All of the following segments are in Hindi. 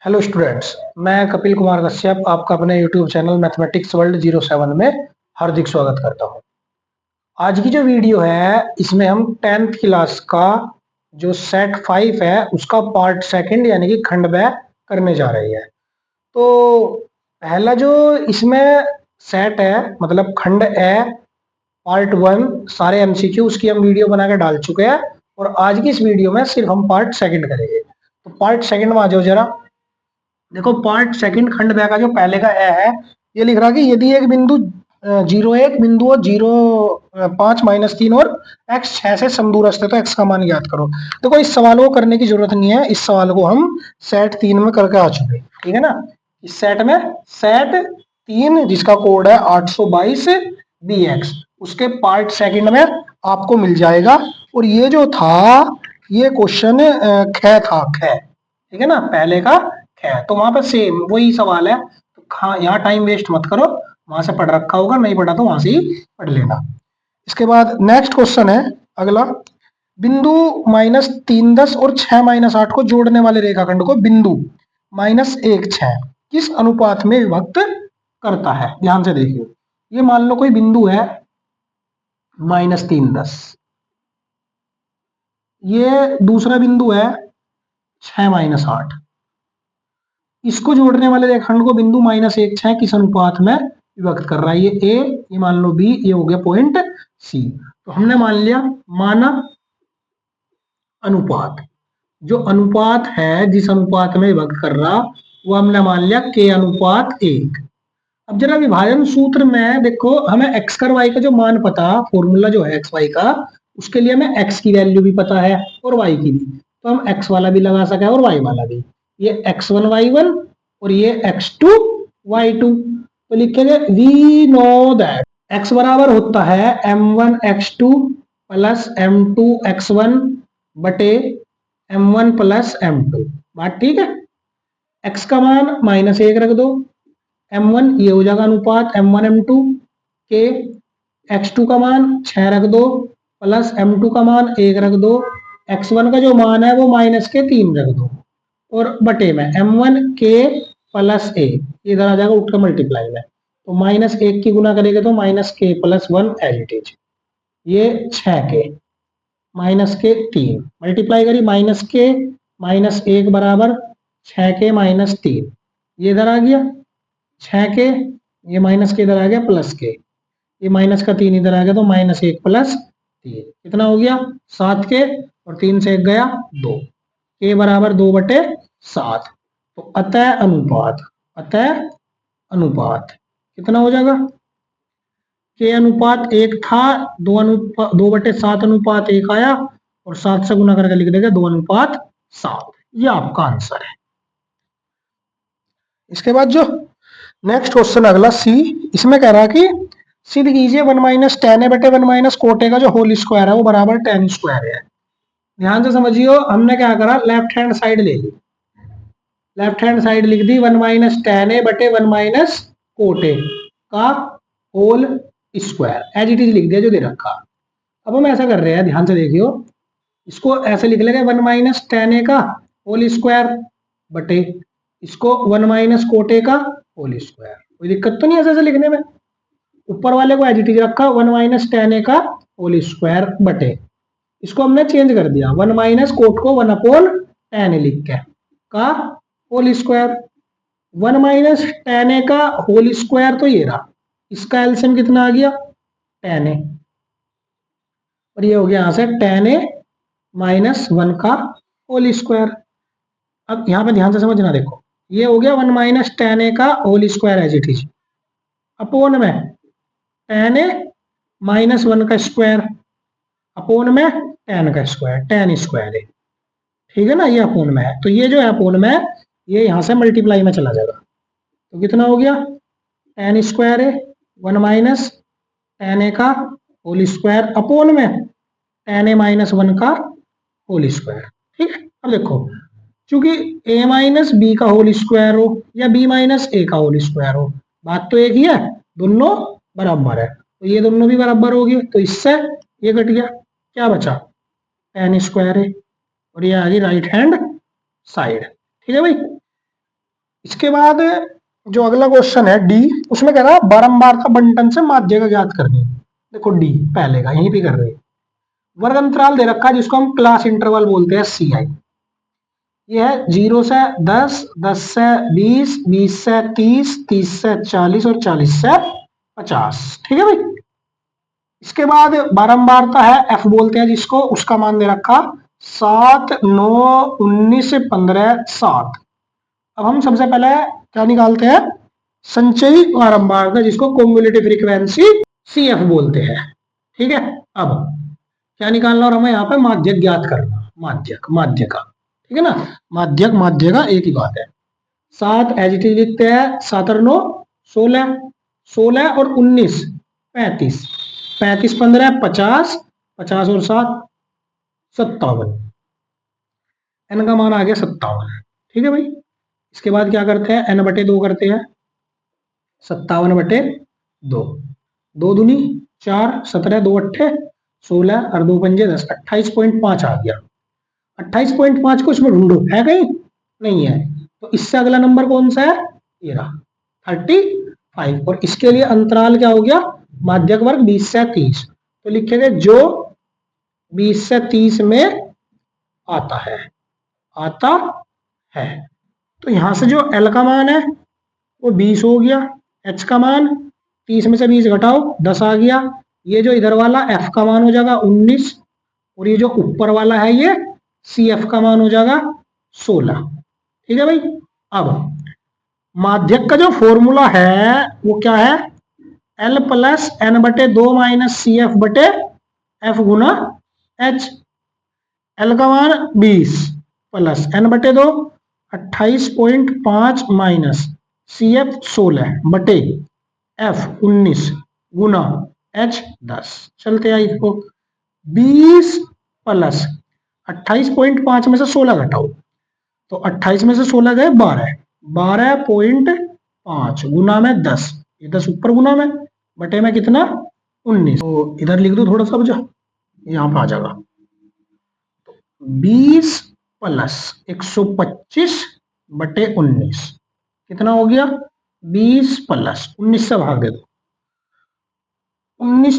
Hello students. मैं कपिल कुमार कश्यप आपका अपने यूट्यूब चैनल मैथमेटिक्स वर्ल्ड 07 में हार्दिक स्वागत करता हूं। आज की जो वीडियो है इसमें हम 10th क्लास का जो सेट 5 है उसका पार्ट सेकंड यानी कि खंड ब करने जा रही है। तो पहला जो इसमें सेट है मतलब खंड ए पार्ट 1 सारे एमसीक्यू उसकी हम वीडियो बना के डाल चुके हैं और आज की इस वीडियो में सिर्फ हम पार्ट सेकंड करेंगे। तो पार्ट सेकंड में आ जाओ जरा। देखो पार्ट सेकंड खंड ब का जो पहले का ए है ये लिख रहा कि यदि एक बिंदु 01 बिंदु और 0.5 - 3 और x 6 से समदूरस्थ है तो x का मान ज्ञात करो। देखो इस सवाल को करने की जरूरत नहीं है, इस सवाल को हम सेट 3 में करके आ चुके, ठीक है ना। इस सेट में सेट 3 जिसका कोड है 822 BX उसके पार्ट सेकंड में आपको मिल जाएगा। और ये जो था ये क्वेश्चन ख था, ख, ठीक है ना, पहले का है तो वहां पर सेम वही सवाल है। तो यहाँ टाइम वेस्ट मत करो, वहां से पढ़ रखा होगा, नहीं पढ़ा तो वहां से ही पढ़ लेना। इसके बाद नेक्स्ट क्वेश्चन है अगला, बिंदु -3 10 और 6 - 8 को जोड़ने वाले रेखाखंड को बिंदु -1 6 किस अनुपात में विभक्त करता है। ध्यान से देखिए, ये मान लो कोई बिंदु है -3 10, ये दूसरा बिंदु है 6 - 8, इसको जोड़ने वाले रेखाखंड को बिंदु -1 6 किस अनुपात में विभक्त कर रहा है। ये ए, ये मान लो बी, ये हो गया पॉइंट सी। तो हमने मान लिया माना अनुपात, जो अनुपात है जिस अनुपात में विभक्त कर रहा वो हमने मान लिया के अनुपात 1। अब जरा विभाजन सूत्र में देखो, हमें एक्स कर वाई का जो मान पता, फॉर्मूला जो है एक्स वाई का, उसके लिए हमें एक्स की वैल्यू भी पता है और वाई की भी, तो हम एक्स वाला भी लगा सके और वाई वाला भी। ये x1 y1 और ये x2 y2। तो लिखेंगे वी नो दैट x बराबर होता है m1 x2 plus m2 x1 बटे m1 प्लस m2। बात ठीक है। x का मान -1 रख दो, m1 ये हो जाएगा अनुपात m1 m2 के, x2 का मान 6 रख दो प्लस m2 का मान 1 रख दो, x1 का जो मान है वो -3 रख दो और बटे में m1 के प्लस ए, इधर आ जाएगा उठकर मल्टीप्लाई में, तो -1 की गुना करेंगे तो -k+1 एज इट इज। ये 6 के -k3 मल्टीप्लाई करी -k -1 बराबर 6 के -3, ये इधर आ गया 6 के, ये माइनस के इधर आ गया प्लस के, ये माइनस का 3 इधर आ गया तो -1 + 3 कितना हो गया 7 के, और 3 से 1 गया 2, के बराबर 2/7। तो अतः अनुपात कितना हो जाएगा, के अनुपात 1 था, 2/7 अनुपात 1 आया और 7 से गुना करके लिख देगा 2/7। ये आपका आंसर है। इसके बाद जो नेक्स्ट क्वेश्चन अगला सी, इसमें कह रहा कि सिद्ध कीजिए 1 - tan a बटे 1 - cot a का जो होल स्क्वायर है वो बराबर tan स्क्वायर है। ध्यान से समझियो, हमने क्या करा, लेफ्ट हैंड साइड ले ली, लेफ्ट हैंड साइड लिख दी 1 - tan a बटे 1 - cot a का whole square, as it is लिख दिया जो दे रखा। अब हम ऐसा कर रहे हैं, ध्यान से देखियो, इसको ऐसे लिख लेंगे 1 - tan a का होल स्क्वायर बटे इसको 1 - cot a का होल स्क्वायर। कोई दिक्कत तो नहीं ऐसे लिखने में। ऊपर वाले को एज इट इज रखा 1 - tan a का होल स्क्वायर बटे इसको हमने चेंज कर दिया 1 - cot को 1/tan a लिख के का होल स्क्वायर। 1 - tan a का होल स्क्वायर तो ये रहा, इसका एलसीएम कितना आ गया tan a, और ये हो गया यहां से tan a -1 का होल स्क्वायर। अब यहां पे ध्यान से समझना, देखो ये हो गया 1 - tan a का whole square as it is upon में tan a -1 का स्क्वायर अपोन में tan का स्क्वायर, tan स्क्वायर है, ठीक है ना, ये अपोन में है। तो ये जो है अपोन में ये यहां से मल्टीप्लाई में चला जाएगा, तो कितना हो गया tan स्क्वायर है 1 - tan a का होल स्क्वायर अपोन में tan a -1 का होल स्क्वायर। ठीक है। अब देखो, चूंकि a - b का होल स्क्वायर हो या b - a का होल स्क्वायर हो, बात तो एक ही है, दोनों बराबर है, तो ये दोनों भी बराबर हो गए, तो इससे ये कट गया, क्या बचा tan स्क्वायर है, और ये आ गई राइट हैंड साइड। ठीक है भाई। इसके बाद जो अगला क्वेश्चन है डी, उसमें कह रहा है बारंबारता बंटन से माध्य का ज्ञात करनी। देखो डी पहले का यहीं पे कर रहे हैं। वर्ग अंतराल दे रखा है जिसको हम क्लास इंटरवल बोलते हैं सी आई। ये है 0 से 10, 10 से 20, 20 से 30, 30 से 40 और 40 से 50। ठीक है भाई। इसके बाद बारंबारता है एफ बोलते हैं जिसको, उसका मान दे रखा 7, 9, 19, 15, 7। अब हम सबसे पहले क्या निकालते हैं, संचयी बारंबारता जिसको कॉम्युलेटिव फ्रीक्वेंसी सी एफ बोलते हैं। ठीक है। अब क्या निकालना और हमें यहाँ पे माध्यक ज्ञात करना, माध्यक माध्य का। ठीक है ना, माध्यक माध्य का एक ही बात है। 7 एजिटिव लिखते हैं, 7 और 9 16, 16 और 19 35, 35 15 50, 50 और 7 57। एन का मान आ गया 57। ठीक है भाई। इसके बाद क्या करते हैं, एन बटे 2 करते हैं, 57 बटे 2, 2 दूनी 4, 17, 2 अट्ठे 16 और 2 पंजे 10, 28.5 आ गया। 28.5 को इसमें ढूंढो, है कहीं नहीं है, तो इससे अगला नंबर कौन सा है, ये रहा 35। और इसके लिए अंतराल क्या हो गया, माध्यक वर्ग 20 से 30। तो लिखेंगे जो 20 से 30 में आता है, आता है। तो यहां से जो एल का मान है वो 20 हो गया, एच का मान 30 में से 20 घटाओ 10 आ गया। ये जो इधर वाला एफ का मान हो जाएगा 19, और ये जो ऊपर वाला है ये सी एफ का मान हो जाएगा 16। ठीक है भाई। अब माध्यक का जो फॉर्मूला है वो क्या है, एल प्लस एन बटे 2 माइनस सी एफ बटे एफ गुना एच। एल का मान 20 प्लस एन बटे 2 28.5 माइनस सी एफ 16 बटे एफ 19 गुना एच 10। चलते आई इसको, 20 प्लस 28.5 में से 16 घटाओ, तो 28 में से 16 गए 12, 12.5 गुना में 10, ये 10 ऊपर गुना में बटे में कितना 19। तो इधर लिख दो थोड़ा सा बचा, यहाँ पे आ जाएगा 20 प्लस 125 बटे 19 कितना हो गया, 20 प्लस 19 से भाग दे दो, 19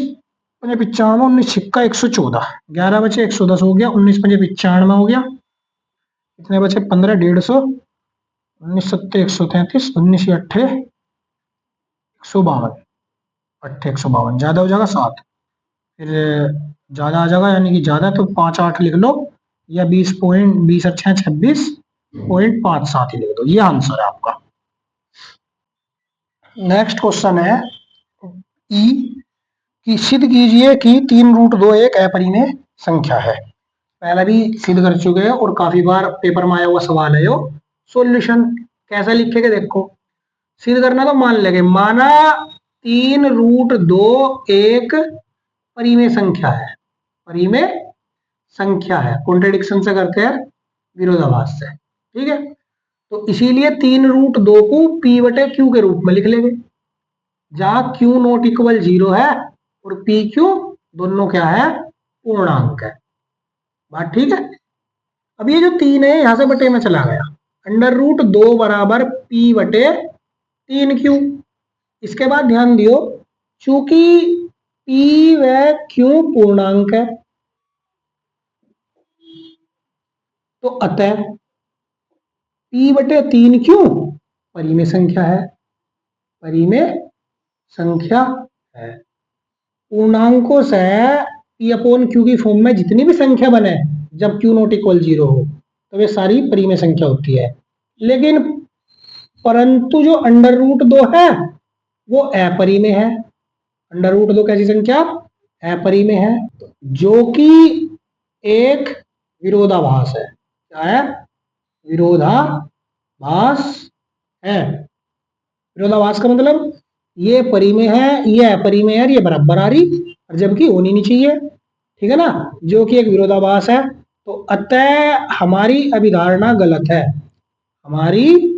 पंजे 95, 19 छिक्का 114, 11 बचे 110 हो गया, 19 पंजे 95 हो गया, कितने बचे 15, 150, 19 सत्ते 133, 19 अट्ठे 152, अट्ठे 152 ज्यादा हो जाएगा 7, फिर ज्यादा आ जाएगा यानी कि ज्यादा, तो 5 8 लिख लो, या 20 अच्छा 26.57 ही लिख दो, ये आंसर है आपका। नेक्स्ट क्वेश्चन है ई कि सिद्ध कीजिए कि 3√2 एक अपरिमेय संख्या है। पहले भी सिद्ध कर चुके हैं और काफी बार पेपर में आया हुआ सवाल है यो। सॉल्यूशन कैसा लिखेंगे देखो, सिद्ध करना तो मान लेंगे, माना 3√2 एक परिमेय संख्या है, परिमेय संख्या है, कॉन्ट्रेडिक्शन से करते हैं, विरोधाभास से। ठीक है। तो इसीलिए 3√2 को पी बटे क्यू के रूप में लिख लेंगे, जहां क्यू नॉट इक्वल 0 है और पी क्यू दोनों क्या है, पूर्णांक है। बात ठीक है। अब ये जो 3 है यहां से बटे में चला गया, √2 बराबर पी बटे 3Q। इसके बाद ध्यान दियो, चूंकि P व Q पूर्णांक है तो अतः P बटे 3Q परिमेय संख्या है, परिमेय संख्या है। पूर्णांकों से P अपॉन Q की फॉर्म में जितनी भी संख्या बने जब Q नॉट इक्वल 0 हो तो वे सारी परिमेय संख्या होती है। लेकिन परंतु जो √2 है वो अपरिमेय है। √2 कैसी संख्या, अपरिमेय है, जो कि एक विरोधाभास है। क्या है, विरोधाभास है। विरोधाभास का मतलब ये परिमेय है, ये अपरिमेय है, ये बराबर आ रही, और जबकि होनी नहीं चाहिए। ठीक है ना, जो कि एक विरोधाभास है, तो अतः हमारी अभिधारणा गलत है, हमारी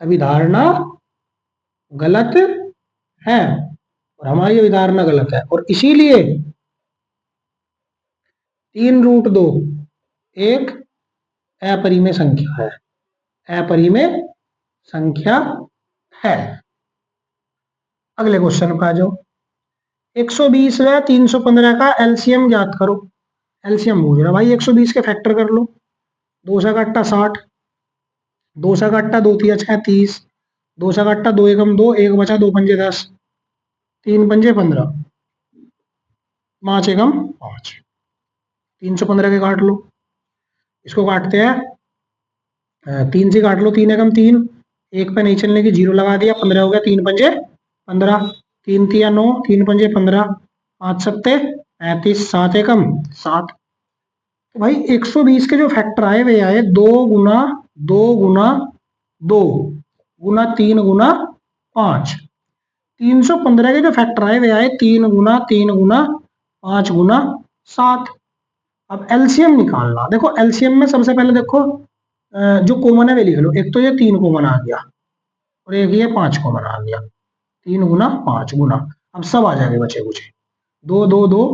अभिधारणा गलत है, और हमारी अभिधारणा गलत है, और इसीलिए 3√2 एक अपरिमेय संख्या है, अपरिमेय संख्या है। अगले क्वेश्चन पे आ जाओ। 120 व 315 का एलसीएम ज्ञात करो। एलसीएम पूछ रहा भाई, 120 के फैक्टर कर लो। 2 सा का 60, 2 सा का 2 तिया 6 30, 2 सा का 2 एकम 2, एक बचा 2 पंजे 10, 3 पंजे 15, 5 एकम 5। 315 के काट लो। इसको काटते हैं, 3 से काट लो, 3 एकम 3, एक पे नहीं चलने की 0 लगा दिया, 15 हो गया, 3 पंजे 15, 3 तिया 9, 3 पंजे 15, 5 सत्ते 35, 7 एकम 7। तो भाई 120 के जो फैक्टर आए वे आए 2 गुना 2 गुना 2 गुना 3 गुना 5। 315 के जो फैक्टर आए वे आए 3 गुना 3 गुना 5 गुना 7। अब एलसीएम निकालना। देखो एलसीएम में सबसे पहले देखो जो कॉमन है वे लिख लो। एक तो ये 3 कॉमन आ गया और एक ये 5 कॉमन आ गया। 3 गुना 5 गुना, अब सब आ जाएंगे बचे कुछ। 2 2 2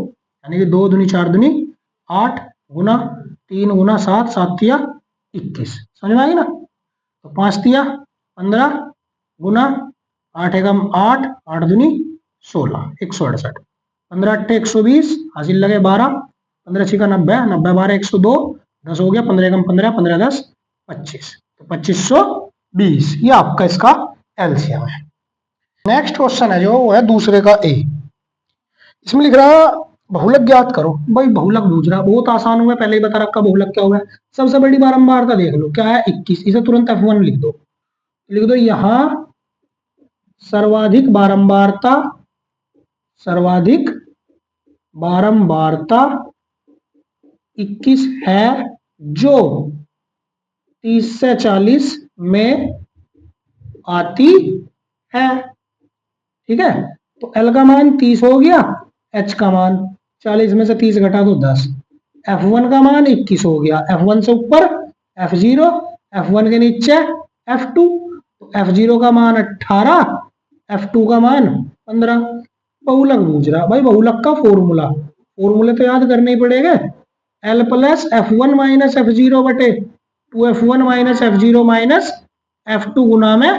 यानी कि 2 दूनी 4 दूनी 8 गुना 3 गुना 7, 7 तिया 21। समझ में आ गई ना। तो 5 तिया 15 गुना 8 एकम 8, 8 दूनी 16, 168, 15 अट्ठे 120, हासिल लगे 12, 15 छिका 90, 90 12 102, 10 हो गया, 15 एकम 15, 15 10 25, तो 2520 ये आपका इसका एलसीएम है। नेक्स्ट क्वेश्चन है जो वो है दूसरे का ए। इसमें लिख रहा बहुलक ज्ञात करो। भाई बहुलक पूछ रहा, बहुत आसान हुआ, पहले ही बता रखा बहुलक क्या होगा। सबसे बड़ी बारंबारता देख लो क्या है 21, इसे तुरंत F1 लिख दो। लिख दो यहां सर्वाधिक बारंबारता, सर्वाधिक बारंबारता 21 है जो 30 से 40 में आती है। ठीक है, तो L का मान 30 हो गया, H का मान 40 में से 30 घटा दो 10, F1 का मान 21 हो गया। F1 से ऊपर F0, F1 के नीचे F2, तो F0 का मान 18, F2 का मान 15। बहुलक पूछ रहा भाई, बहुलक का फॉर्मूला, फॉर्मूले तो याद करने ही पड़ेगा। L plus F1 minus F0 बटे 2F1 minus F0 minus F2 गुना में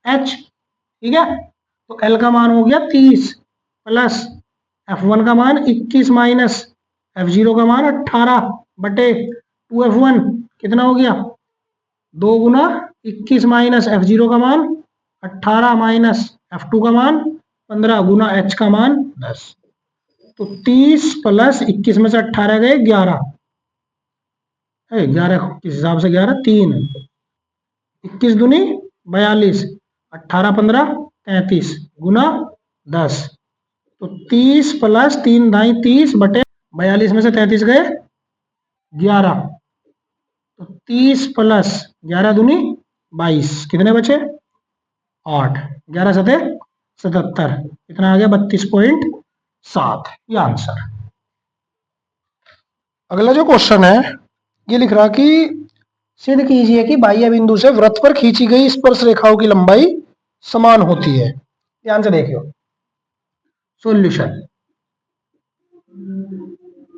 H। ठीक है, तो L का मान हो गया 30 प्लस F1 का मान 21 माइनस F0 का मान 18 बटे 2F1 कितना हो गया 2 गुना 21 माइनस F0 का मान 18 माइनस F2 का मान 15 गुना H का मान 10। तो 30 प्लस 21 में से 18 गए 11, 11 किस हिसाब से 11 3, 21 दूनी 42, 18 15 33 गुना 10। तो 30 प्लस 3 ढाई 30 बटे 42 में से 33 गए 11, तो 30 प्लस 11 दूनी 22, कितने बचे 8, 11 सते 77, कितना आ गया 32.7, ये आंसर। अगला जो क्वेश्चन है ये लिख रहा कि सिद्ध कीजिए कि बाह्य बिंदु से वृत्त पर खींची गई स्पर्श रेखाओं की लंबाई समान होती है। ध्यान से देखियो सॉल्यूशन।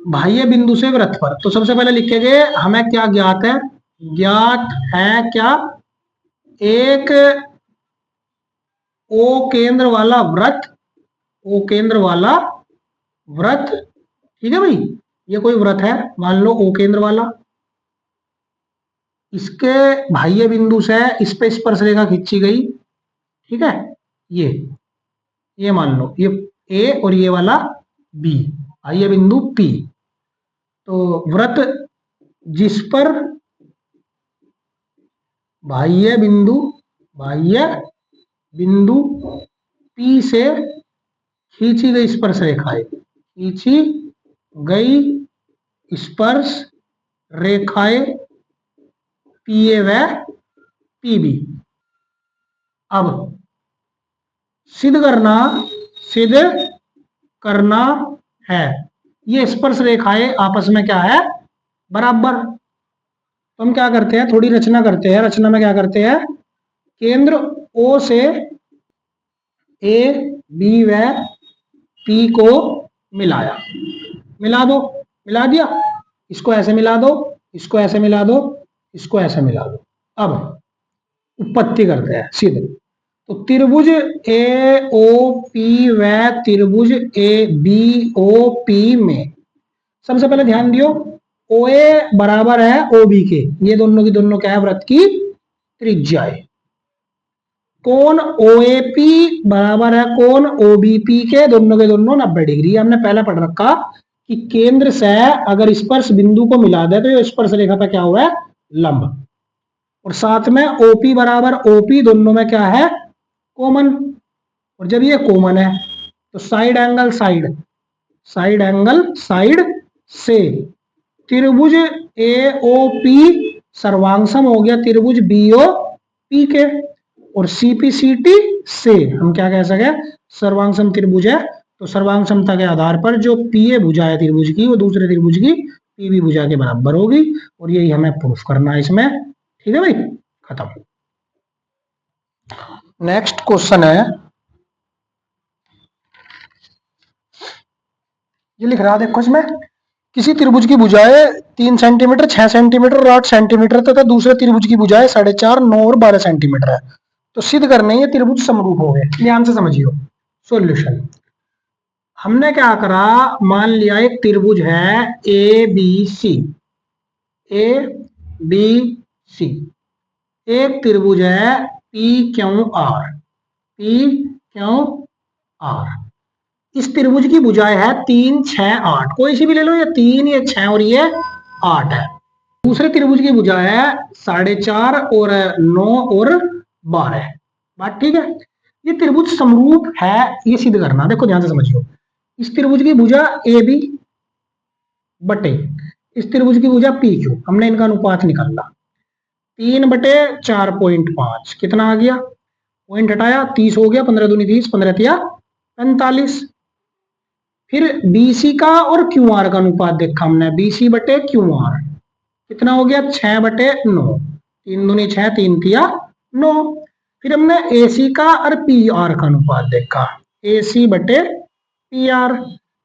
बाह्य बिंदु से वृत्त पर, तो सबसे पहले लिखेंगे हमें क्या ज्ञात है। ज्ञात है क्या, एक ओ केंद्र वाला वृत्त, ओ केंद्र वाला वृत्त। ठीक है भाई, ये कोई वृत्त है मान लो ओ केंद्र वाला, इसके बाह्य बिंदु से इस पे स्पर्श रेखा खींची गई। ठीक है, ये मान लो ये ए और ये वाला बी, बाह्य बिंदु पी। तो वृत्त जिस पर बाह्य बिंदु पी से खींची गई स्पर्श रेखाएं, खींची गई स्पर्श रेखाएं पी ए व पी बी। अब सिद्ध करना है ये स्पर्श रेखाएं आपस में क्या है बराबर। तो हम क्या करते हैं, थोड़ी रचना करते हैं। रचना में क्या करते हैं, केंद्र ओ से ए बी व पी को मिलाया, मिला दो, मिला दिया, इसको ऐसे मिला दो, इसको ऐसे मिला दो, इसको ऐसे मिला दो। अब उत्पत्ति करते हैं सीधे। तो त्रिभुज ए ओ पी व त्रिभुज ए बी ओ पी में सबसे पहले ध्यान दियो, ओ ए बराबर है ओ बी के, ये दोनों की दोनों क्या है, वृत्त की त्रिज्या है। कोण ओ ए पी बराबर है कोण ओ बी पी के, दोनों के दोनों 90 डिग्री। हमने पहले पढ़ रखा कि केंद्र से अगर स्पर्श बिंदु को मिला दे तो ये स्पर्श रेखा पे क्या हुआ है, लंब। और साथ में ओपी बराबर ओपी, दोनों में क्या है, कॉमन। और जब ये कॉमन है तो side angle side, side angle side से त्रिभुज ए ओ पी सर्वांगसम हो गया त्रिभुज बी ओ पी के। और सीपीसीटी से हम क्या कह सके, सर्वांगसम त्रिभुज है, तो सर्वांग समता के आधार पर जो पीए भुजा है त्रिभुज की वो दूसरे त्रिभुज की पीबी भुजा के बराबर होगी। और यही हमें प्रूफ करना है इसमें। ठीक है भाई, खत्म। नेक्स्ट क्वेश्चन है, ये लिख रहा देखो इसमें, किसी त्रिभुज की भुजाएं 3 सेंटीमीटर, 6 सेंटीमीटर और 8 सेंटीमीटर तथा दूसरे त्रिभुज की भुजाएं 4.5, 9 और 12 सेंटीमीटर है। तो सिद्ध करने ये त्रिभुज समरूप हो गए। ध्यान से समझियो सॉल्यूशन। हमने क्या करा, मान लिया एक त्रिभुज है A B C, A B C. एक त्रिभुज है P Q R, P Q R. इस त्रिभुज की भुजाएं है 3, 6, 8, कोई सी भी ले लो, ये 3, ये 6 और ये 8 है। दूसरे त्रिभुज की भुजाएं है 4.5 और 9 और 12। बात ठीक है। ये त्रिभुज समरूप है, ये सिद्ध करना। देखो ध्यान से समझियो, इस त्रिभुज की भुजा ए बी बटे इस त्रिभुज की भुजा पी क्यू, हमने इनका अनुपात निकाला 3/4.5, कितना आ गया, पॉइंट हटाया 30 हो गया, 15 दूनी 30, 15 तिया 45। फिर बीसी का और क्यू आर का अनुपात देखा हमने, बीसी बटे क्यू आर कितना हो गया, 6/9, 3 दूनी 6, 3 तिया 9। फिर हमने एसी का और पी आर का अनुपात देखा, एसी बटे पी आर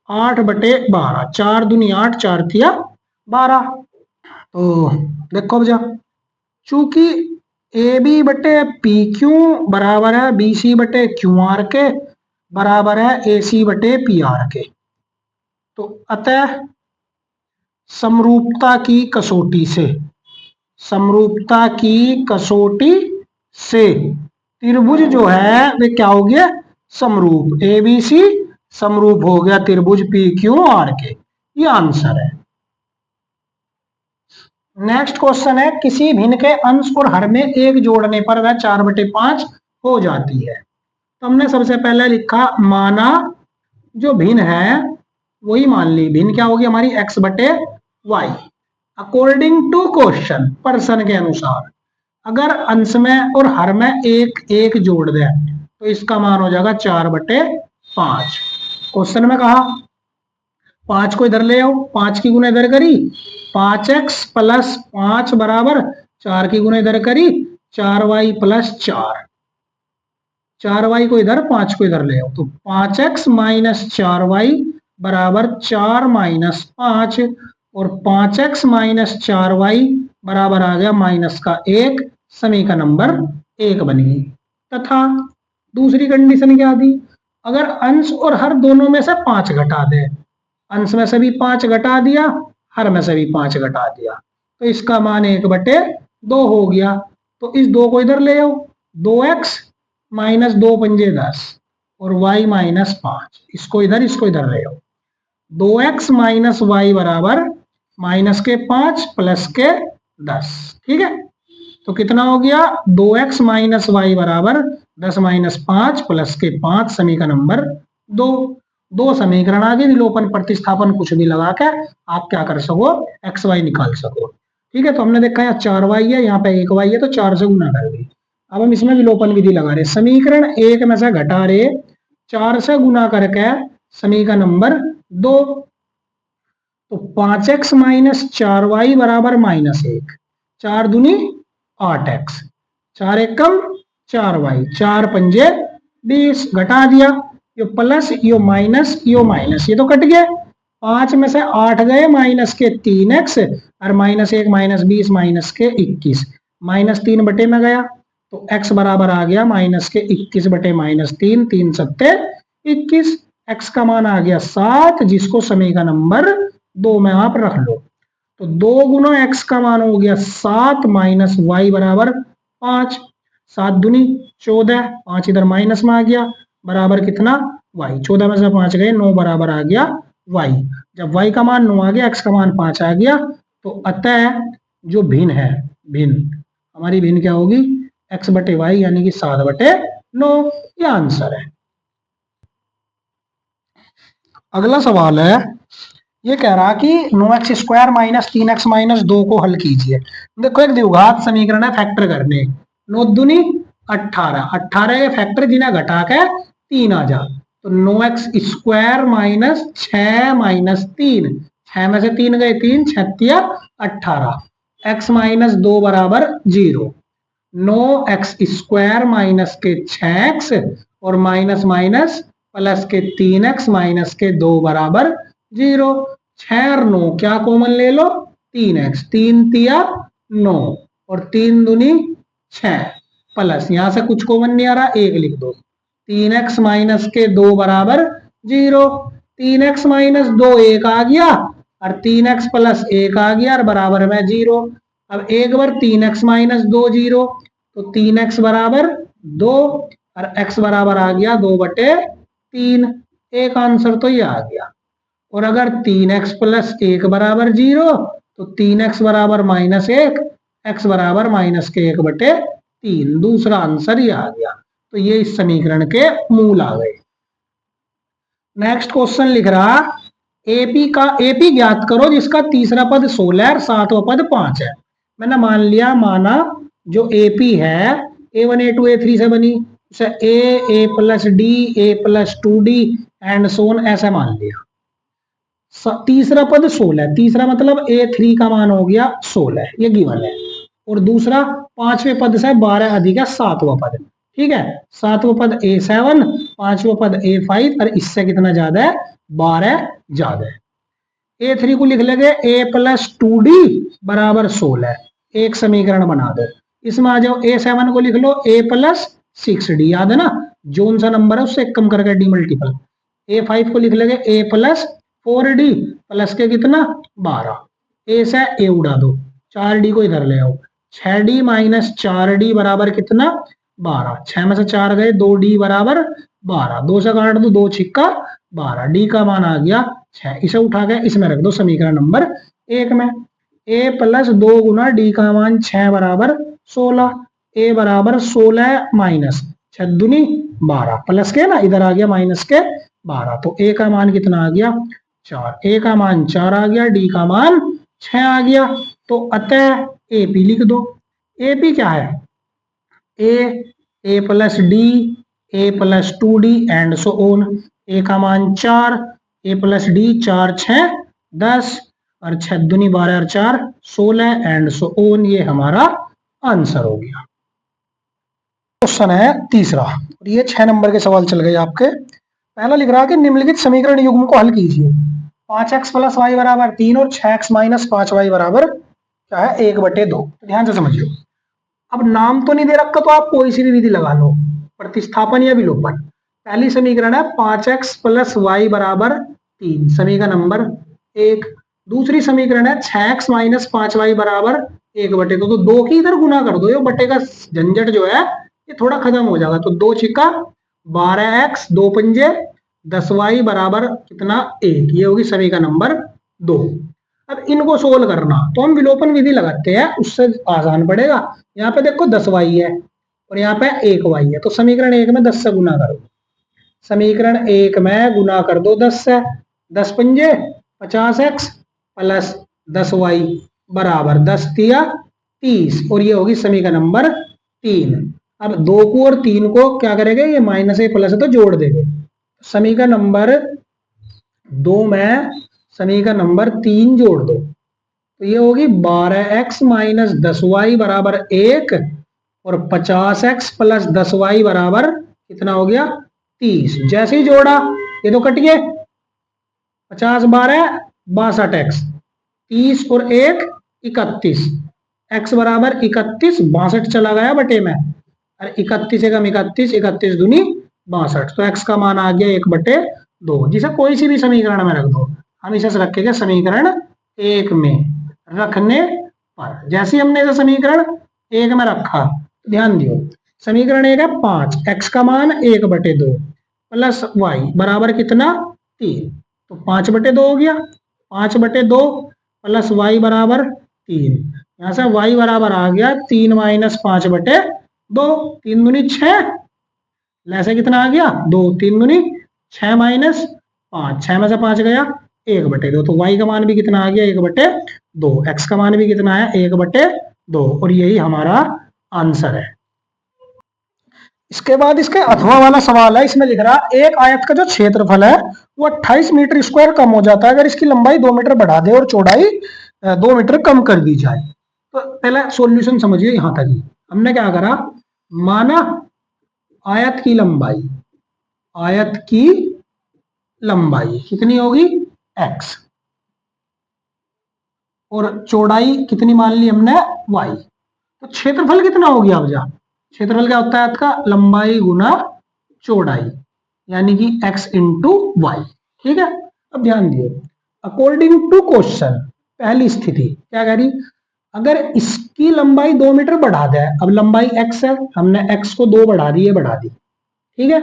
8/12, 4 दूनी 8, 4 तिया 12। तो देखो अब जा, चूंकि ए बी बटे पी क्यू बराबर है बी सी बटे क्यू आर के बराबर है ए सी बटे पी आर के, तो अतः समरूपता की कसौटी से, समरूपता की कसौटी से त्रिभुज जो है वे क्या हो गया, समरूप। ए बी सी समरूप हो गया त्रिभुज पी क्यू आर के, ये आंसर है। नेक्स्ट क्वेश्चन है, किसी भिन्न के अंश और हर में एक जोड़ने पर वह 4/5 हो जाती है। तो हमने सबसे पहले लिखा, माना जो भिन्न है वही मान ली, भिन्न क्या होगी हमारी x/y। अकॉर्डिंग टू क्वेश्चन, प्रश्न के अनुसार अगर अंश में और हर में एक एक जोड़ दे तो इसका मान हो जाएगा 4/5। क्वेश्चन में कहा 5 को इधर ले आओ, 5 की गुना इधर करी 5x + 5 बराबर 4 की गुना इधर करी 4y + 4, 4y को इधर 5 को इधर ले आओ, तो 5x - 4y बराबर 4 - 5 और 5x - 4y बराबर आ गया -1, समीकरण नंबर 1 बन गई। तथा दूसरी कंडीशन क्या दी, अगर अंश और हर दोनों में से 5 घटा दे, अंश में से भी 5 घटा दिया, हर में से भी 5 घटा दिया, तो इसका मान 1/2 हो गया। तो इस 2 को इधर ले आओ, 2x - 2 पंजे 10 और y - 5, इसको इधर ले आओ, 2x - y बराबर -5 + 10। ठीक है, तो कितना हो गया, 2x - y बराबर 10 - 5 + 5, समीकरण नंबर 2। 2 समीकरण आगे विलोपन प्रतिस्थापन कुछ भी लगा के आप क्या कर सको, एक्स वाई निकाल सको। ठीक है, तो हमने देखा यहाँ 4y है, यहाँ पे 1y है, तो 4 से गुना कर दी। अब हम इसमें विलोपन विधि लगा रहे, समीकरण 1 में से घटा रहे, 4 से गुना करके समीकरण नंबर 2। तो 5x - 4y बराबर -1, 4 दूनी 8x, 4 एकम 4y, 4 पंजे 20, घटा दिया, यो प्लस यो माइनस यो माइनस, ये तो कट गया। 5 में से 8 गए, -3x और -1 - 20 - 21, -3 बटे में गया, तो x बराबर आ गया माइनस के 21 बटे -3, 3 सत्ते 21। x का मान आ गया 7, जिसको समीकरण नंबर 2 में आप रख लो। तो 2 गुना x का मान हो गया 7 माइनस y बराबर 5। 7 दूनी 14, 5 इधर माइनस में आ गया, बराबर कितना y। 14 में से 5 गए, 9 बराबर आ गया y। जब y का मान 9 आ गया, x का मान 5 आ गया, तो अतः जो भिन्न है, भिन्न हमारी भिन्न क्या होगी, x बटे वाई यानी कि 7 बटे 9। ये आंसर है। अगला सवाल है, ये कह रहा कि 9x² माइनस 3x माइनस 2 को हल कीजिए। देखो एक द्विघात समीकरण है, फैक्टर करने। 9 दूनी 18, 18 के फैक्टर जिन्हें घटा के 3 आ जा, तो 9x² माइनस 6 माइनस 3, 6 में से 3 गए 3, 6 18, x माइनस 2 बराबर 0। 9x² माइनस के 6x और माइनस माइनस प्लस के 3x माइनस के 2 बराबर 0। 6 और 9 क्या कॉमन ले लो, 3x, 3 तिया 9 और 3 दूनी 6, प्लस यहां से कुछ कॉमन नहीं आ रहा, 1 लिख दो। 3x माइनस के 2 बराबर 0। 3x माइनस 2 1 आ गया और 3x प्लस 1 आ गया और बराबर में 0। अब एक बार 3x माइनस 2 0, तो 3x बराबर 2 और x बराबर आ गया 2 बटे 3। एक आंसर तो ये आ गया। और अगर 3x प्लस 1 बराबर 0, तो 3x बराबर -1, x बराबर माइनस के 1 बटे 3। दूसरा आंसर ये आ गया। तो ये इस समीकरण के मूल आ गए। नेक्स्ट क्वेश्चन लिख रहा, एपी ज्ञात करो जिसका तीसरा पद 16 और सातवां पद 5 है। मैंने माना जो एपी है A1 A2 A3 से बनी, उसे A plus D, A plus 2D and so on ऐसा मान लिया। तीसरा पद 16, तीसरा मतलब A3 का मान हो गया 16, ये गिवन है। और दूसरा 5वें पद से 12 अधिक है 7वां पद, ठीक है। 7वां पद A7, 5वां पद A5 और इससे कितना ज्यादा है, 12 ज्यादा है। A3 को लिख लेंगे A प्लस 2D बराबर 16, एक समीकरण बना दो। इसमें आ जाओ, A7 को लिख लो A प्लस 6D, याद है ना, जोन सा नंबर है उससे कम करके डी मल्टीपल। A5 को लिख लेंगे A प्लस 4D प्लस के कितना 12, A से A उड़ा दो, 4D को इधर ले आओ, 6D माइनस 4D बराबर कितना 12, 6 में से 4 गए, 2D बराबर 12, 2 से काट दो, 2 छिक्का 12, D का मान आ गया 6। इसे उठा के इसमें रख दो समीकरण नंबर 1 में। A प्लस 2 गुना D का मान 6 बराबर 16, A बराबर 16 माइनस 6 दूनी 12 प्लस के ना इधर आ गया माइनस के 12, तो A का मान कितना आ गया 4, A का मान 4 आ गया, D का मान 6 आ गया। तो अतः AP लिख दो। AP क्या है, A plus D, A plus 2D and so on. A का मान 4, A प्लस D 4 6 10 और 6 दूनी 12 और 4 16 एंड सो ऑन। ये हमारा आंसर हो गया। क्वेश्चन है तीसरा, और ये 6 नंबर के सवाल चल गए आपके। पहला लिख रहा कि निम्नलिखित समीकरण युग्म को हल कीजिए। 5x प्लस वाई बराबर 3 और 6x माइनस 5y बराबर क्या है 1/2। तो ध्यान से समझिए। अब नाम तो नहीं दे रखा, तो आप कोई सी भी विधि लगा लो, प्रतिस्थापन या विलोपन। पहली समीकरण है 5x प्लस वाई बराबर 3, समीकरण नंबर 1। दूसरी समीकरण है 6x माइनस 5y बराबर 1/2। तो 2 की इधर गुना कर दो, ये बटे का झंझट जो है ये थोड़ा खत्म हो जाएगा। तो 2 छिक्का 12x, 2 पंजे 10y बराबर कितना 1। ये होगी समीकरण नंबर 2। अब इनको सोल्व करना, तो हम विलोपन विधि लगाते हैं, उससे आसान पड़ेगा। यहाँ पे देखो 10y है और यहाँ पे 1y है, तो समीकरण 1 में 10 से गुना करो। समीकरण 1 में गुना कर दो 10 से, 10 पंजे 50x प्लस 10y बराबर 10 तिया 30, और ये होगी समीकरण नंबर 3। अब 2 को और 3 को क्या करेंगे, ये माइनस है प्लस है तो जोड़ देंगे। समीकरण नंबर 2 में समीकरण नंबर 3 जोड़ दो, तो ये होगी 12x माइनस 10y बराबर 1 और 50x प्लस 10y बराबर कितना हो गया 30। जैसे ही जोड़ा ये तो कट गए, 50 12 62x, 30 और 1 31, x बराबर 31, 62 चला गया बटे में, और 31 एकम 31, 31 दूनी 62। तो x का मान आ गया 1/2, जिसे कोई सी भी समीकरण में रख दो। हम इसे रखेंगे समीकरण 1 में रखने पर। जैसे हमने इसे समीकरण 1 में रखा, ध्यान दियो, समीकरण 1 है 5, x का मान 1/2 प्लस y बराबर कितना 3, तो 5/2 हो गया। 5/2 प्लस y बराबर 3, यहां से y बराबर आ गया 3 माइनस 5/2, 3 दूनी 6, ऐसे कितना आ गया 2, 3 दूनी 6 माइनस 5, 6 में से 5 गया 1/2, तो y का मान भी कितना आ गया 1/2, x का मान भी कितना है 1/2, और यही हमारा आंसर है। इसके बाद इसके अथवा वाला सवाल है, इसमें लिख रहा एक आयत का जो क्षेत्रफल है वो 28 मीटर स्क्वायर कम हो जाता है अगर इसकी लंबाई 2 मीटर बढ़ा दे और चौड़ाई 2 मीटर कम कर दी जाए। तो पहले सॉल्यूशन समझिए यहां तक ही। हमने क्या करा, माना आयत की लंबाई कितनी होगी x, और चौड़ाई कितनी मान ली हमने y, तो क्षेत्रफल कितना हो गया। अब जा क्षेत्रफल क्या होता है आयत का, लंबाई गुना चौड़ाई, यानी कि x इंटू वाई। ठीक है, अब ध्यान दिए, अकॉर्डिंग टू क्वेश्चन पहली स्थिति क्या कह रही, अगर इसकी लंबाई 2 मीटर बढ़ा दे, अब लंबाई x है, हमने x को 2 बढ़ा दी, ठीक है,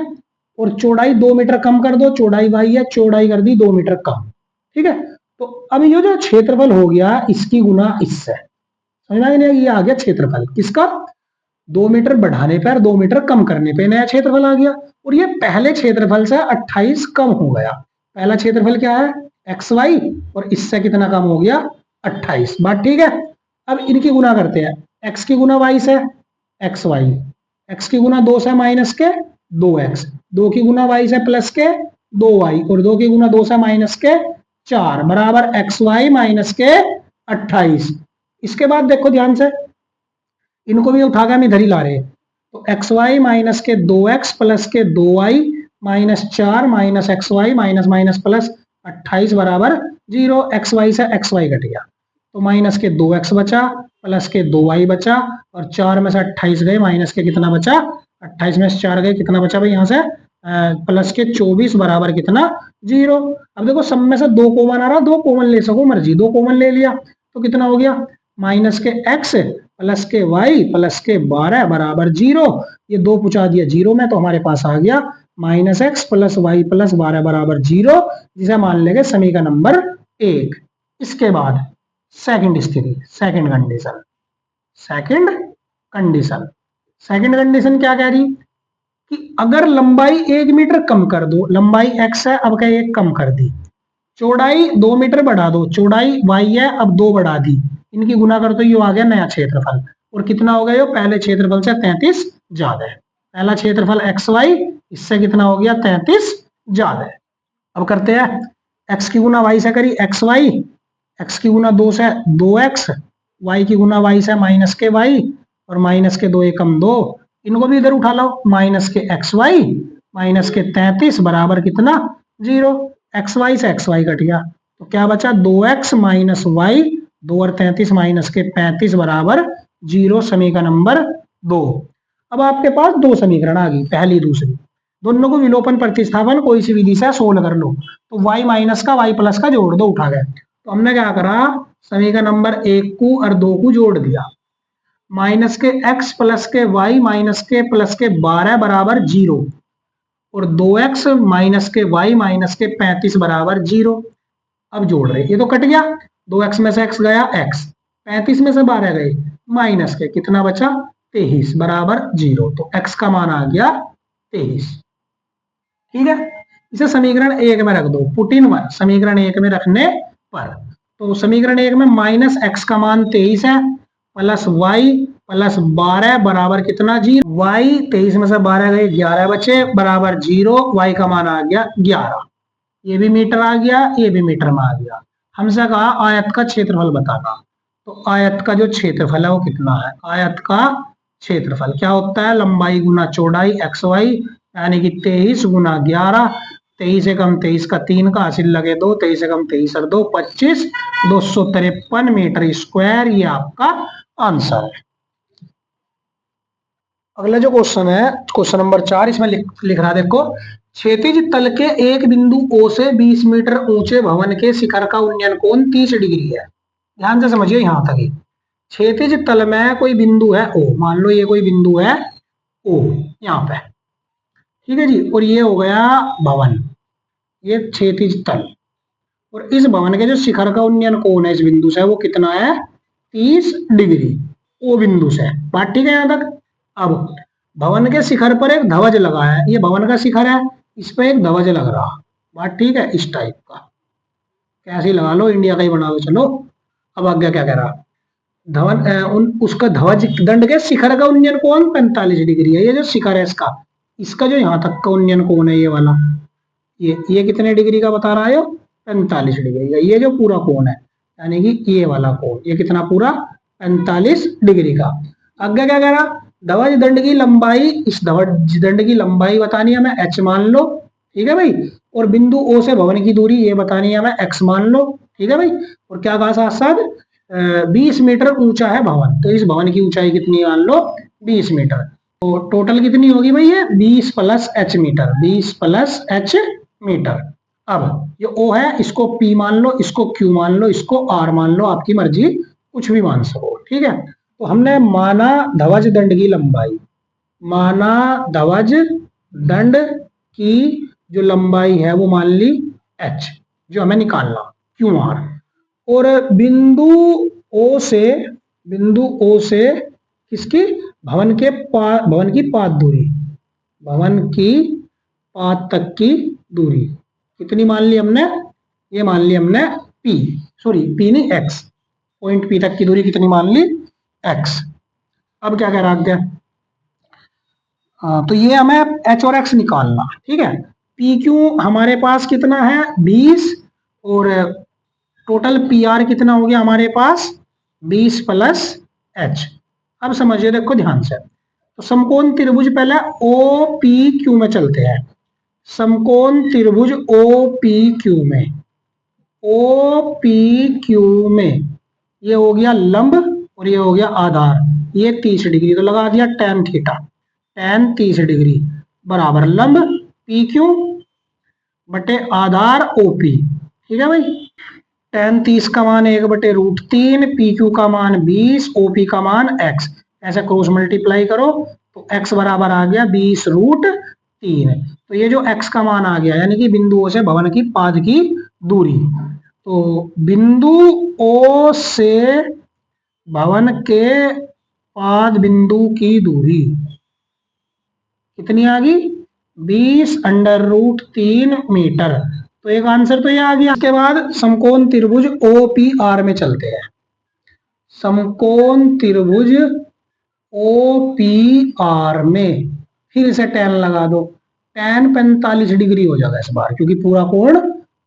और चौड़ाई 2 मीटर कम कर दो, चौड़ाई y है, चौड़ाई कर दी 2 मीटर कम। ठीक है, तो अब ये जो क्षेत्रफल हो गया इसकी गुना इससे, समझ में नहीं, ये आ गया क्षेत्रफल किसका, 2 मीटर बढ़ाने पर 2 मीटर कम करने पे नया क्षेत्रफल आ गया, और ये पहले क्षेत्रफल से 28 कम हो गया। पहला क्षेत्रफल क्या है एक्स वाई, और इससे कितना कम हो गया 28। बात ठीक है। अब इनकी गुना करते हैं, एक्स की गुना वाई से एक्स वाई, एक्स की गुना 2 से माइनस के 2x, 2 की गुना वाई से प्लस के 2y, और 2 की गुना 2 से माइनस के 4 बराबर एक्स वाई माइनस के 28। इसके बाद देखो ध्यान से, इनको भी उठा के हम इधर ही ला रहे हैं, तो एक्स वाई माइनस के 2x प्लस के 2y minus 4 minus x y minus minus plus 28 बराबर 0। एक्स वाई से एक्स वाई कट गया, तो माइनस के 2x बचा प्लस के 2y बचा, और 4 में से 28 गए, माइनस के कितना बचा 28 में से 4 गए, कितना बचा भाई यहाँ से प्लस के 24 बराबर कितना 0। अब देखो सब में से 2 कॉमन आ रहा, 2 कॉमन ले सको मर्जी, 2 कॉमन ले लिया तो कितना हो गया माइनस के x प्लस के y प्लस के 12 बराबर 0। ये 2 पूछा दिया 0 में, तो हमारे पास आ गया minus x plus y plus 12 बराबर 0, जिसे मान लेंगे समीकरण नंबर 1। इसके बाद सेकंड स्थिति, सेकंड कंडीशन क्या कह रही कि अगर लंबाई 1 मीटर कम कर दो, लंबाई x है अब क्या 1 कम कर दी, चौड़ाई 2 मीटर बढ़ा दो, चौड़ाई y है अब 2 बढ़ा दी, इनकी गुना कर तो ये आ गया नया क्षेत्रफल, और कितना हो गया ये पहले क्षेत्रफल से 33 ज्यादा है। पहला क्षेत्रफल एक्स वाई, इससे कितना हो गया 33 ज्यादा है। अब करते हैं, x की गुना y से करी एक्स वाई, एक्स की गुना 2 से 2x, y की गुना y से माइनस के y, और माइनस के 2 एकम 2, इनको भी इधर उठा लो, माइनस के एक्स वाई माइनस के 33 बराबर कितना 0। एक्स वाई से एक्स वाई कट गया, तो क्या बचा 2x माइनस वाई, 2 और 33 माइनस के 35 बराबर 0, समीकरण नंबर 2। अब आपके पास 2 समीकरण आ गई, पहली दूसरी, दोनों को विलोपन प्रतिस्थापन कोई सी विधि से सोल्व कर लो, तो y माइनस का y प्लस का जोड़ दो उठा गए। तो हमने क्या करा, समीकरण नंबर 1 को और 2 को जोड़ दिया, माइनस के x प्लस के y माइनस के प्लस के 12 बराबर 0, और 2x माइनस के y माइनस के 35 बराबर 0। अब जोड़ रहे, ये तो कट गया, 2x में से x गया x, 35 में से 12 गए, माइनस के कितना बचा 23 बराबर 0, तो x का मान आ गया 23। ठीक है, इसे समीकरण 1 में रख दो, पुट इन 1 समीकरण 1 में रखने पर, तो समीकरण 1 में माइनस x का मान 23 है प्लस y प्लस 12 बराबर कितना 0, y 23 में से 12 गए 11 बचे बराबर 0, y का मान आ गया 11। ये भी मीटर आ गया, ये भी मीटर में आ गया। हमसे कहा आयत का क्षेत्रफल बताना, तो आयत का जो क्षेत्रफल है वो कितना है, आयत का क्षेत्रफल क्या होता है लंबाई गुना चौड़ाई एक्स वाई, यानी कि 23 गुना 11, 23 एकम 23 का 3 का हासिल लगे 2, 23 एकम 23 और 2 25, 253 मीटर स्क्वायर, ये आपका आंसर है। अगला जो क्वेश्चन है क्वेश्चन नंबर 4, इसमें लिख रहा देखो, क्षैतिज तल के एक बिंदु ओ से 20 मीटर ऊंचे भवन के शिखर का उन्नयन कोण 30 डिग्री है। ध्यान से समझिए यहां तक ही। क्षैतिज तल में कोई बिंदु है ओ, मान लो ये कोई बिंदु है ओ यहाँ पे, ठीक है जी, और ये हो गया भवन, ये क्षैतिज तल, और इस भवन के जो शिखर का उन्नयन कोण है इस बिंदु से वो कितना है 30 डिग्री ओ बिंदु से। बात ठीक है यहां तक। अब भवन के शिखर पर एक ध्वज लगा है, ये भवन का शिखर है, इस पर एक ध्वज लग रहा। बात ठीक है, इस टाइप का कैसे ही लगा लो, इंडिया का ही बना दो चलो। अब आगे क्या कह रहा, धवन उसका ध्वज दंड के शिखर का उन्नयन कोण 45 डिग्री है। ये जो शिखर है इसका जो यहाँ तक का उन्नयन कोण है ये वाला, ये कितने डिग्री का बता रहा है, 45 डिग्री का। ये जो पूरा कोण है यानी कि ये वाला कोण, ये कितना पूरा 45 डिग्री का। आगे क्या कह रहा, ध्वज दंड की लंबाई, इस ध्वज दंड की लंबाई बतानी है हमें h मान लो, ठीक है भाई, और बिंदु O से भवन की दूरी ये बतानी है हमें x मान लो, ठीक है भाई। और क्या कहा साथ साथ 20 मीटर ऊंचा है भवन, तो इस भवन की ऊंचाई कितनी मान लो 20 मीटर। तो टोटल कितनी होगी भाई ये 20 plus h metre, 20 plus h metre. अब ये O है, इसको P मान लो, इसको Q मान लो, इसको R मान लो, आपकी मर्जी कुछ भी मान सको, ठीक है। तो हमने माना ध्वज दंड की लंबाई, माना ध्वज दंड की जो लंबाई है वो मान ली h, जो हमें निकालना QR, और बिंदु O से किसकी, भवन की पाद दूरी, भवन की पाद तक की दूरी कितनी मान ली हमने, ये मान ली हमने P, सॉरी P नहीं x, पॉइंट P तक की दूरी कितनी मान ली x। अब क्या कह रहा है, तो ये हमें h और x निकालना, ठीक है। PQ हमारे पास कितना है 20, और टोटल PR कितना हो गया हमारे पास 20 प्लस h। अब समझिए देखो ध्यान से, तो समकोण त्रिभुज पहले OPQ में चलते हैं, समकोण त्रिभुज OPQ में, OPQ में ये हो गया लंब और ये हो गया आधार, ये 30 डिग्री, तो लगा दिया tan थीटा, tan 30 डिग्री बराबर लंब PQ बटे आधार OP, ठीक है भाई। tan 30 का मान 1/√3, PQ का मान 20, OP का मान x, ऐसे क्रॉस मल्टीप्लाई करो तो x बराबर आ गया 20√3। तो ये जो x का मान आ गया यानी कि बिंदु O से भवन की पाद की दूरी, तो बिंदु O से भवन के पाद बिंदु की दूरी कितनी आ गई 20√3 मीटर। तो एक आंसर तो ये आ गया। इसके बाद समकोण त्रिभुज OPR में चलते हैं, समकोण त्रिभुज OPR में फिर इसे tan लगा दो, tan 45 डिग्री हो जाएगा इस बार, क्योंकि पूरा कोण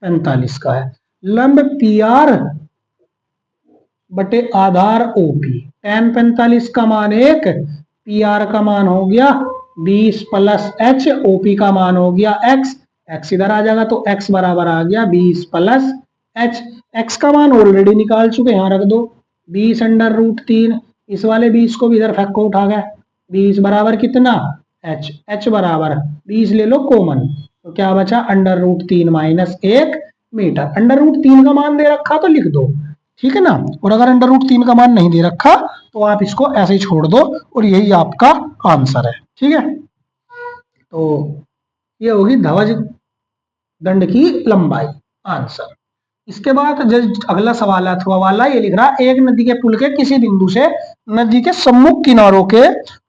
45 का है। लंब PR बटे आधार OP, tan 45 का मान 1, PR का मान हो गया 20 प्लस h, OP का मान हो गया x, x इधर आ जाएगा तो x बराबर आ गया 20 प्लस h। x का मान ऑलरेडी निकाल चुके, यहाँ रख दो 20√3, इस वाले 20 को भी इधर फेंक को उठा गया, 20 बराबर कितना h, h बराबर 20 ले लो कॉमन, तो क्या बचा √3 माइनस 1 मीटर। √3 का मान दे रखा तो लिख दो, ठीक है ना, और अगर √3 का मान नहीं दे रखा तो आप इसको ऐसे ही छोड़ दो, और यही आपका आंसर है, ठीक है। तो ये होगी ध्वज दंड की लंबाई, आंसर। इसके बाद जो अगला सवाल है अथवा वाला, ये लिख रहा एक नदी के पुल के किसी बिंदु से नदी के सम्मुख किनारों के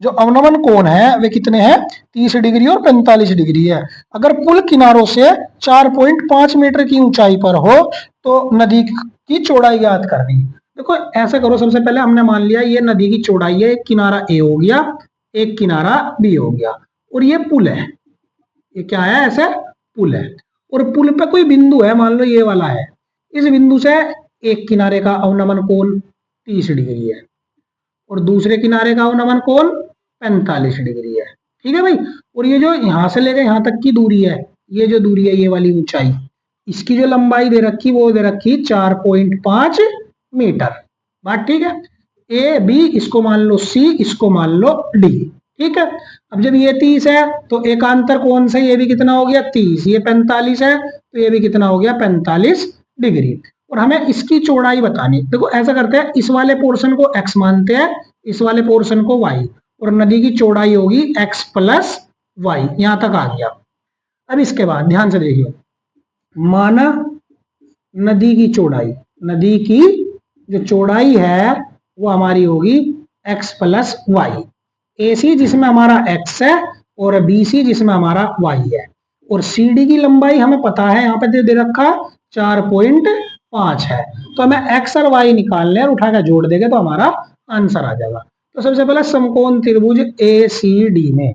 जो अवनमन कोण है वे कितने हैं 30 डिग्री और 45 डिग्री है। अगर पुल किनारों से 4.5 मीटर की ऊंचाई पर हो तो नदी की चौड़ाई ज्ञात करनी। देखो ऐसा करो, सबसे पहले हमने मान लिया ये नदी की चौड़ाई है, एक किनारा ए हो गया, एक किनारा बी हो गया, और ये पुल है, ये क्या है ऐसे पुल है, और पुल पे कोई बिंदु है, मान लो ये वाला है, इस बिंदु से एक किनारे का अवनमन कोण 30 डिग्री है और दूसरे किनारे का अवनमन कोण 45 डिग्री है, ठीक है भाई। और ये जो यहां से लेकर यहां तक की दूरी है, ये जो दूरी है ये वाली ऊंचाई, इसकी जो लंबाई दे रखी वो दे रखी 4.5 मीटर। बात ठीक है। ए बी इसको मान लो सी, इसको मान लो डी, ठीक है। अब जब ये 30 है तो एकांतर कोण से ये भी कितना हो गया 30, ये 45 है तो ये भी कितना हो गया 45 डिग्री। और हमें इसकी चौड़ाई बतानी। देखो ऐसा करते हैं, इस वाले पोर्शन को x मानते हैं, इस वाले पोर्शन को y, और नदी की चौड़ाई होगी x प्लस वाई। यहां तक आ गया। अब इसके बाद ध्यान से देखिए, माना नदी की चौड़ाई, नदी की जो चौड़ाई है वो हमारी होगी x प्लस वाई। AC जिसमें हमारा x है और BC जिसमें हमारा y है, और CD की लंबाई हमें पता है, यहाँ पे दे रखा 4.5 है। तो हमें x और y निकालने और उठा कर जोड़ देंगे तो हमारा आंसर आ जाएगा। तो सबसे पहले समकोण त्रिभुज ACD में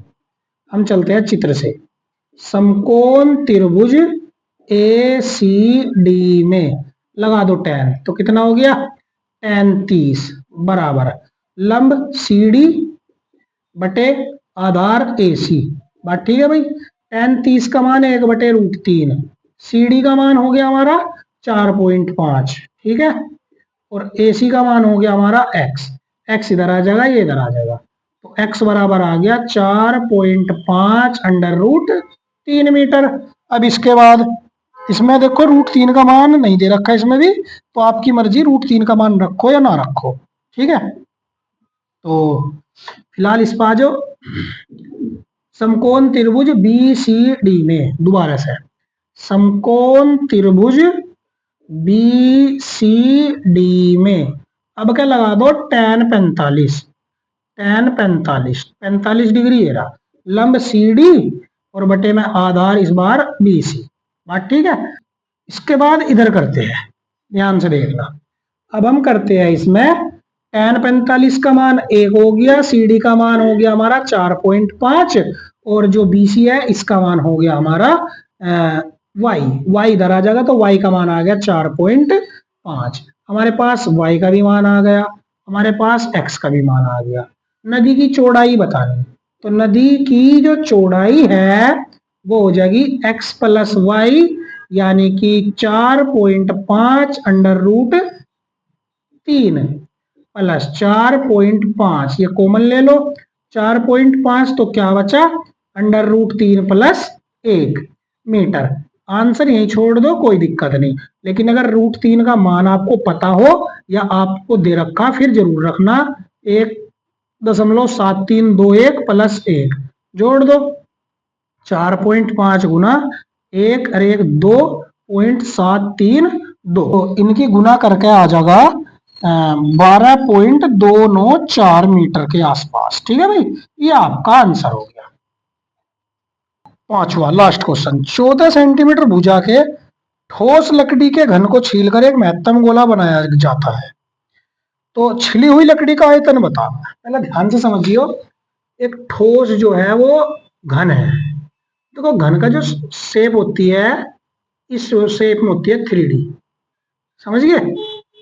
हम चलते हैं चित्र से। समकोण त्रिभुज ACD में लगा दो tan, तो कितना हो गया tan 30 बराबर लंब CD बटे आधार AC। बात ठीक है भाई। tan 30 का मान है 1/√3, CD का मान हो गया हमारा 4.5, ठीक है, और AC का मान हो गया हमारा x इधर आ जाएगा, ये इधर आ जाएगा, तो x बराबर आ गया 4.5 √3 मीटर। अब इसके बाद इसमें देखो √3 का मान नहीं दे रखा है इसमें भी, तो आपकी मर्जी √3 का मान रखो या ना रखो, ठीक है। तो फिलहाल इस पर आ जाओ। समकोण त्रिभुज BCD में दोबारा से समकोण त्रिभुज BCD में अब क्या लगा दो tan 45, tan 45 डिग्री है रहा, लंब CD और बटे में आधार इस बार BC। बात ठीक है। इसके बाद इधर करते हैं, ध्यान से देखना। अब हम करते हैं इसमें tan 45 का मान 1 हो गया, CD का मान हो गया हमारा 4.5, और जो BC है इसका मान हो गया हमारा y इधर आ जाएगा, तो y का मान आ गया 4.5। हमारे पास y का भी मान आ गया, हमारे पास x का भी मान आ गया। नदी की चौड़ाई बतानी, तो नदी की जो चौड़ाई है वो हो जाएगी x प्लस वाई, यानी कि 4.5 √3 प्लस 4.5, ये कॉमन ले लो, 4.5 तो क्या बचा √3 प्लस 1 मीटर। आंसर यही छोड़ दो, कोई दिक्कत नहीं। लेकिन अगर √3 का मान आपको पता हो या आपको दे रखा, फिर जरूर रखना 1.7321 प्लस 1 जोड़ दो, 4.5 गुना 1 और 1 2.732, तो इनकी गुना करके आ जाएगा 12.294 मीटर के आसपास, ठीक है भाई। ये आपका आंसर हो गया। पांचवा लास्ट क्वेश्चन, 14 सेंटीमीटर भुजा के ठोस लकड़ी के घन को छीलकर एक महत्तम गोला बनाया जाता है, तो छिली हुई लकड़ी का आयतन बताना। पहले ध्यान से समझियो, एक ठोस जो है वो घन है। देखो घन का जो शेप होती है, इस शेप में होती है 3D, समझ गए।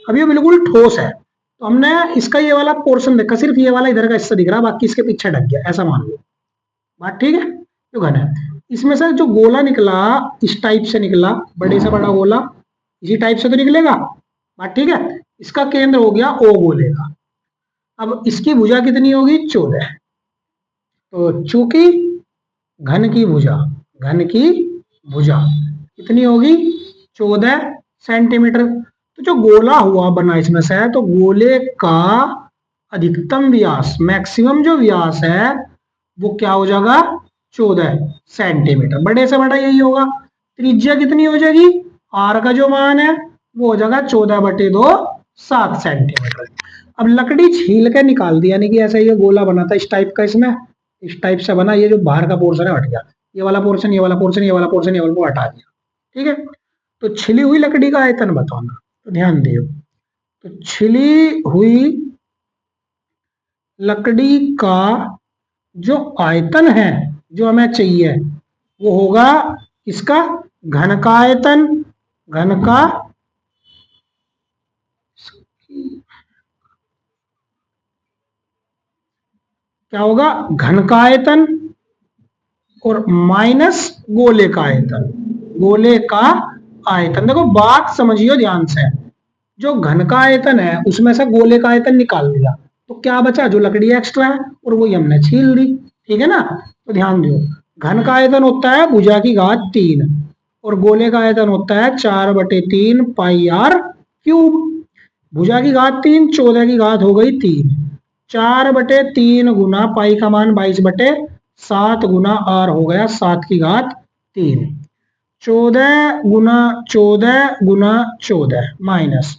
अब ये बिल्कुल ठोस है, तो हमने इसका ये वाला पोर्शन देखा, सिर्फ ये वाला इधर का हिस्सा दिख रहा, बाकी इसके पीछे ढक गया, ऐसा मान लो। बात ठीक है। जो घन है, इसमें से जो गोला निकला इस टाइप से निकला, बड़े से बड़ा गोला इसी टाइप से तो निकलेगा। बात ठीक है। इसका केंद्र हो गया O गोले का। अब इसकी भुजा कितनी होगी 14। तो चूंकि घन की भुजा कितनी होगी 14 सेंटीमीटर। तो जो गोला हुआ बना इसमें से, तो गोले का अधिकतम व्यास, मैक्सिमम जो व्यास है वो क्या हो जाएगा 14 सेंटीमीटर। बड़े से बड़ा यही होगा। त्रिज्या कितनी हो जाएगी, आर का जो मान है वो हो जाएगा 14/2 7 सेंटीमीटर। अब लकड़ी छील के निकाल दी, यानी कि ऐसा ये गोला बना था इस टाइप का, इसमें इस टाइप से बना, ये जो बाहर का पोर्शन है हट गया, ये वाला पोर्शन, ये वाला पोर्शन, ये वाला पोर्शन, ये वाला को हटा दिया, ठीक है। तो छिली हुई लकड़ी का आयतन बताना, तो ध्यान दियो। तो छिली हुई लकड़ी का जो आयतन है जो हमें चाहिए वो होगा इसका घन का आयतन, घन का क्या होगा घन का आयतन और माइनस गोले का आयतन, गोले का आयतन। देखो बात समझियो ध्यान से, जो घन का आयतन है उसमें से गोले का आयतन निकाल लिया, तो क्या बचा, जो लकड़ी एक्स्ट्रा है और वही हमने छील दी, ठीक है ना। तो ध्यान दो, घन का आयतन होता है भुजा की घात 3 और गोले का आयतन होता है 4/3 पाई आर क्यूब। भुजा की घात 3, 14 की घात हो गई 3, 4/3 गुना पाई का मान 22/7 गुना आर हो गया 7 की घात 3, 14 गुना 14 गुना 14 माइनस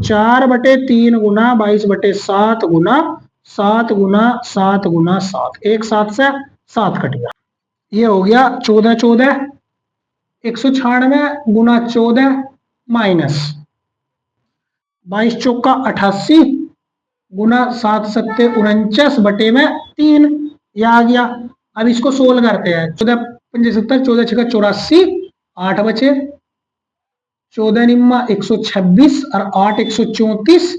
4/3 गुना 22/7 गुना 7 गुना 7 गुना 7, एक 7 से 7 कट गया, ये हो गया 14 14 196 गुना 14 माइनस 22 चौका 88 गुना 7 सत्ते 49/3, यह आ गया। अब इसको सोल्व करते हैं, 14 पंजे 70, 14 छक्का 84, 8 बचे, 14 निम्मा 126 और 8 134,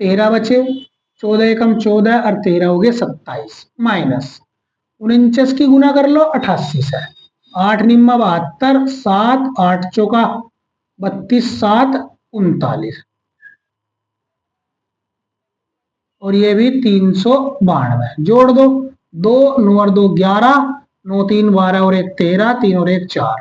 13 बचे, 14 एकम 14 और 13 हो गए 27 माइनस 49 की गुना कर लो 88 से, 8 निम्मा 72, 7 8 चौका 32, 7 39 और ये भी 392, जोड़ दो, 2 9 और 2 11, 9 3 12 और 1 13, 3 और 1 4,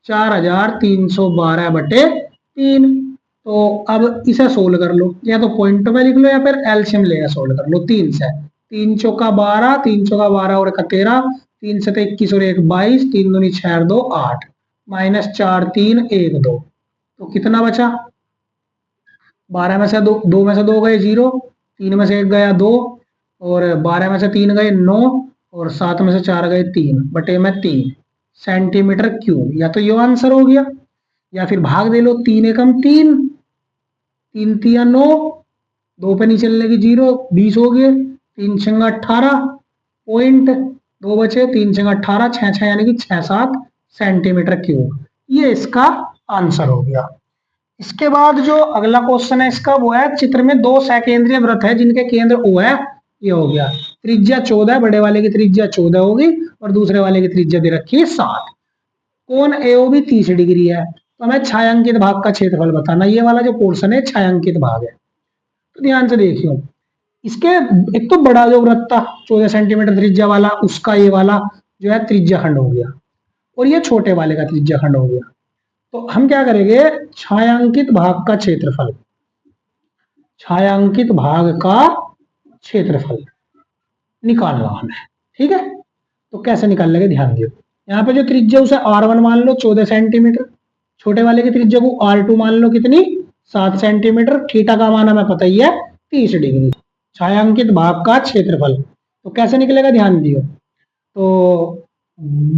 4312/3। तो अब इसे सोल्व कर लो, या तो पॉइंट में लिख लो या फिर एलसीएम लेकर सोल्व कर लो। 3 से 3 चौका 12, 3 चौका 12 और 13, 3 7 21 और 1 22, 3 दूनी 6 और 2 8 माइनस 4 3 1 2, तो कितना बचा, 12 में से 2 में से 2 गए 0, 3 में से 1 गया 2 और 12 में से 3 गए 9 और 7 में से 4 गए 3/3 सेंटीमीटर क्यूब। या तो ये आंसर हो गया या फिर भाग दे लो, 3 एकम 3, 3 3 9, 2 पे नहीं चलने की 0, 20 हो गए, 3 6 18 पॉइंट 2 बचे, 3 6 18, 6 6 यानी कि 6 7 सेंटीमीटर क्यूब, ये इसका आंसर हो गया। इसके बाद जो अगला क्वेश्चन है इसका वो है, चित्र में 2 सकेंद्रीय वृत्त है जिनके केंद्र O है, ये हो गया, त्रिज्या 14, बड़े वाले की त्रिज्या 14 होगी और दूसरे वाले की त्रिज्या दे रखी है 7, कोण AOB 30 डिग्री है, तो हमें छायांकित भाग का क्षेत्रफल बताना, ये वाला जो पोर्शन है छायांकित भाग है। तो ध्यान से देखियो, इसके एक तो बड़ा जो वृत्त था 14 सेंटीमीटर त्रिज्या वाला, उसका ये वाला जो है त्रिज्या खंड हो गया और ये छोटे वाले का त्रिज्या खंड हो गया। तो हम क्या करेंगे, छायांकित भाग का क्षेत्रफल, छायांकित भाग का क्षेत्रफल निकालना हमें, ठीक है। तो कैसे निकाल लेंगे, ध्यान दियो, यहाँ पे जो त्रिज्या उसे R1 मान लो 14 सेंटीमीटर, छोटे वाले की त्रिज्या को R2 मान लो कितनी 7 सेंटीमीटर, थीटा का मान हमें पता ही है 30 डिग्री, छायांकित भाग का क्षेत्रफल। तो कैसे निकलेगा, ध्यान दियो, तो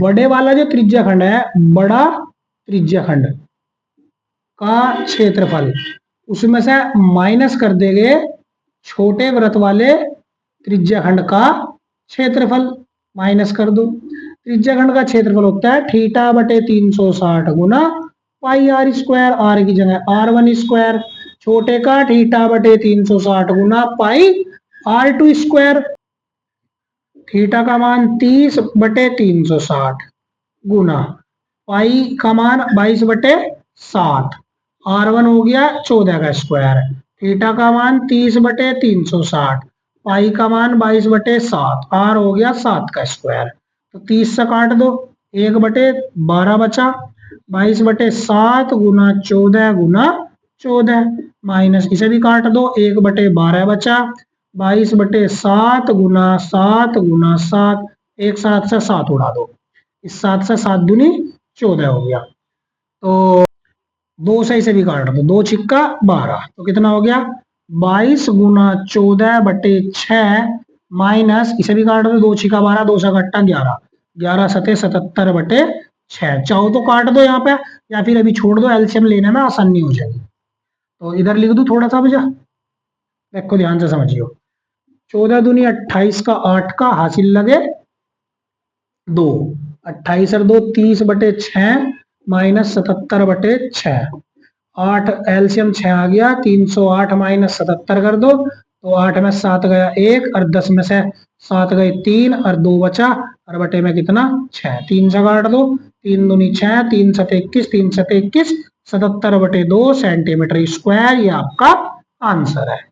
बड़े वाला जो त्रिज्या खंड है, बड़ा त्रिज्या खंड का क्षेत्रफल, उसमें से माइनस कर देंगे छोटे वृत्त वाले त्रिज्या खंड का क्षेत्रफल, माइनस कर दो। त्रिज्या खंड का क्षेत्रफल होता है θ/360 गुना पाई आर स्क्वायर, आर की जगह R1 स्क्वायर, छोटे का θ/360 गुना पाई R2 स्क्वायर, थीटा का मान 30/360 गुना पाई का मान 22/7, R1 हो गया 14 का स्क्वायर, थीटा का मान 30/360, पाई का मान 22/7, आर हो गया 7 का स्क्वायर। तो 30 से काट दो, 1/12 बचा, 22/7 गुना 14 गुना 14 माइनस इसे भी काट दो, 1/12 बचा, 22/7 गुना 7 गुना 7, एक 7 से 7 उड़ा दो, इस 7 से 7 दूनी 14 हो गया। तो 2 से इसे भी काट दो, 2 छिक्का 12, तो कितना हो गया 22 गुना 14/6 माइनस इसे भी काट दो, 2 छिक्का 12, 2 से कट्टा 11, 11 सते 77/6, चाहो तो काट दो यहाँ पे या फिर अभी छोड़ दो, एलसीएम लेने में आसानी हो जाएगी। तो इधर लिख दो थोड़ा सा बजा, देखो ध्यान से समझियो, 14 दूनी 28 का 8 का हासिल लगे 2, 28 और 2 30/6 माइनस 77/6, 8 एलसीएम 6 आ गया, 308 माइनस 77 कर दो, तो 8 में 7 गया 1 और 10 में से 7 गए 3 और 2 बचा और बटे में कितना 6, 3 से काट दो, 3 दूनी 6, 3 7 21, 3 7 21, 77/2 सेंटीमीटर स्क्वायर, ये आपका आंसर है।